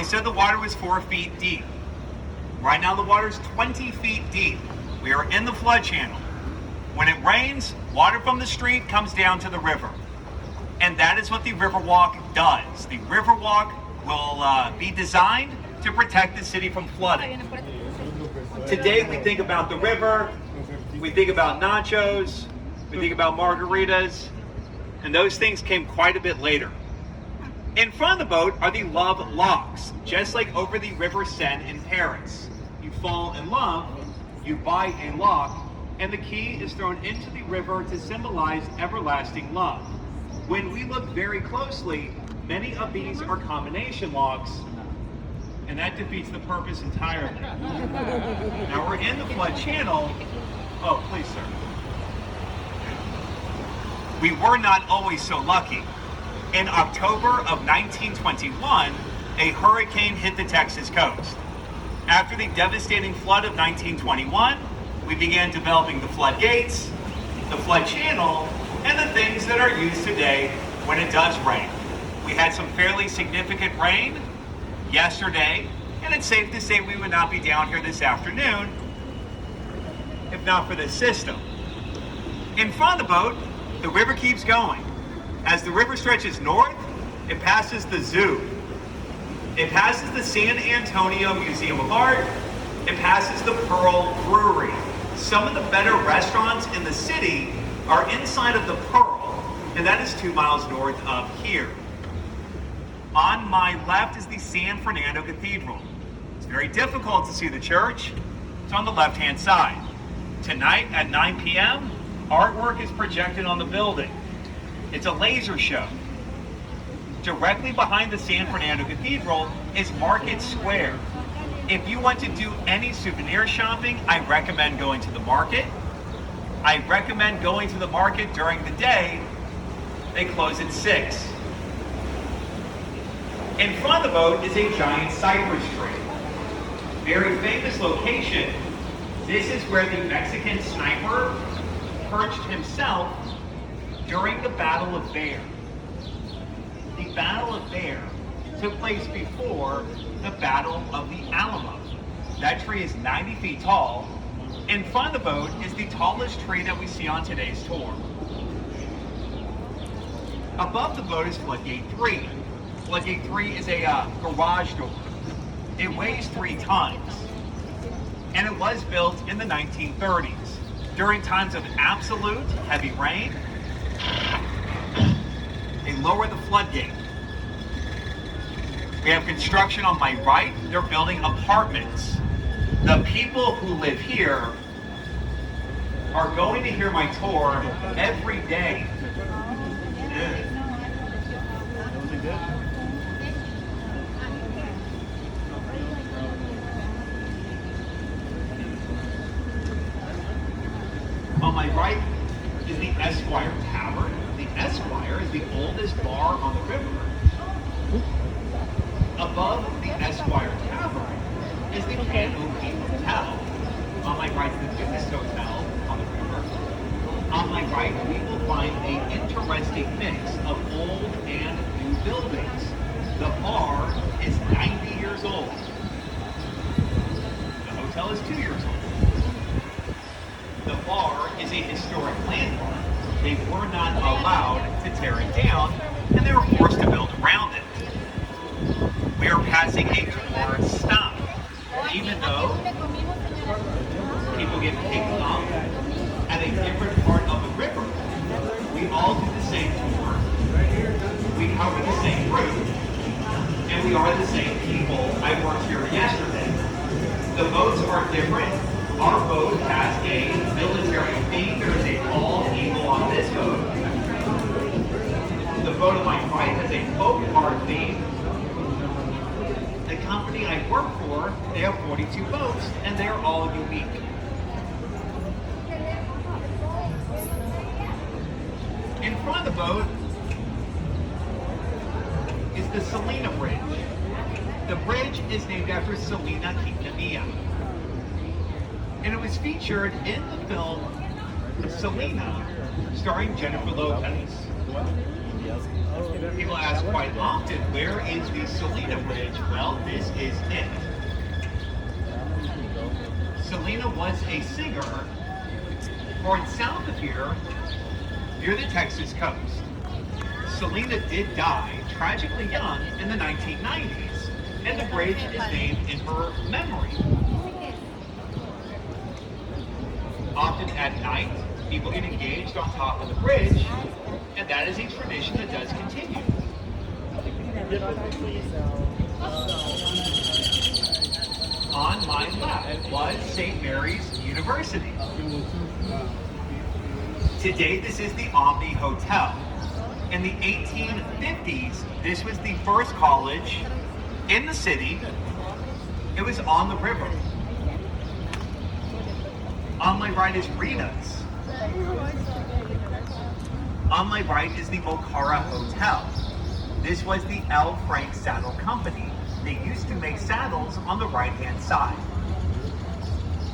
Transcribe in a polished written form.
I said the water was 4 feet deep. Right now the water is 20 feet deep. We are in the flood channel. When it rains, water from the street comes down to the river. And that is what the Riverwalk does. The Riverwalk will be designed to protect the city from flooding. Today we think about the river, we think about nachos, we think about margaritas, and those things came quite a bit later. In front of the boat are the love locks, just like over the River Seine in Paris. You fall in love, you buy a lock, and the key is thrown into the river to symbolize everlasting love. When we look very closely, many of these are combination locks, and that defeats the purpose entirely. Now we're in the flood channel. Oh, please, sir. We were not always so lucky. In October of 1921, a hurricane hit the Texas coast. After the devastating flood of 1921, we began developing the floodgates, the flood channel, and the things that are used today when it does rain. We had some fairly significant rain yesterday, and it's safe to say we would not be down here this afternoon if not for this system. In front of the boat, the river keeps going. As the river stretches north, it passes the zoo. It passes the San Antonio Museum of Art. It passes the Pearl Brewery. Some of the better restaurants in the city are inside of the Pearl, and that is 2 miles north of here. On my left is the San Fernando Cathedral. It's very difficult to see the church. It's on the left-hand side. Tonight at 9 p.m., artwork is projected on the building. It's a laser show. Directly behind the San Fernando Cathedral is Market Square. If you want to do any souvenir shopping, I recommend going to the market. I recommend going to the market during the day. They close at 6. In front of the boat is a giant cypress tree. Very famous location. This is where the Mexican sniper perched himself during the Battle of Bear. The Battle of Bear took place before the Battle of the Alamo. That tree is 90 feet tall. In front of the boat is the tallest tree that we see on today's tour. Above the boat is Floodgate 3. Floodgate 3 is a garage door. It weighs 3 tons, and it was built in the 1930s. During times of absolute heavy rain, they lower the floodgate. We have construction on my right. They're building apartments. The people who live here are going to hear my tour every day. On my right is the Esquire Tavern. The Esquire is the oldest bar on the river. Above the Esquire Tavern is the Canopy Hotel. On my right is the Fitness Hotel on the river. On my right, we will find an interesting mix of old and new buildings. The bar is 90 years old. The hotel is 2 years old. The bar is a historic landmark. They were not allowed to tear it down, and they were forced to build around it. We are passing a tourist stop. Even though people get picked up at a different part of the river, we all do the same tour. We cover the same route, and we are the same people. I worked here yesterday. The boats are different. Our boat has a military theme. There is a bald eagle on this boat. The boat on my right has a folk art theme. The company I work for, they have 42 boats, and they're all unique. In front of the boat is the Selena Bridge. The bridge is named after Selena Quintanilla. And it was featured in the film Selena, starring Jennifer Lopez. People ask quite often, where is the Selena Bridge? Well, this is it. Selena was a singer born south of here, near the Texas coast. Selena did die tragically young in the 1990s, and the bridge is named in her memory. Often at night, people get engaged on top of the bridge, and that is a tradition that does continue. On my left was St. Mary's University. Today, this is the Omni Hotel. In the 1850s, this was the first college in the city. It was on the river. On my right is Rita's. On my right is the Mocara Hotel. This was the L. Frank Saddle Company. They used to make saddles on the right-hand side.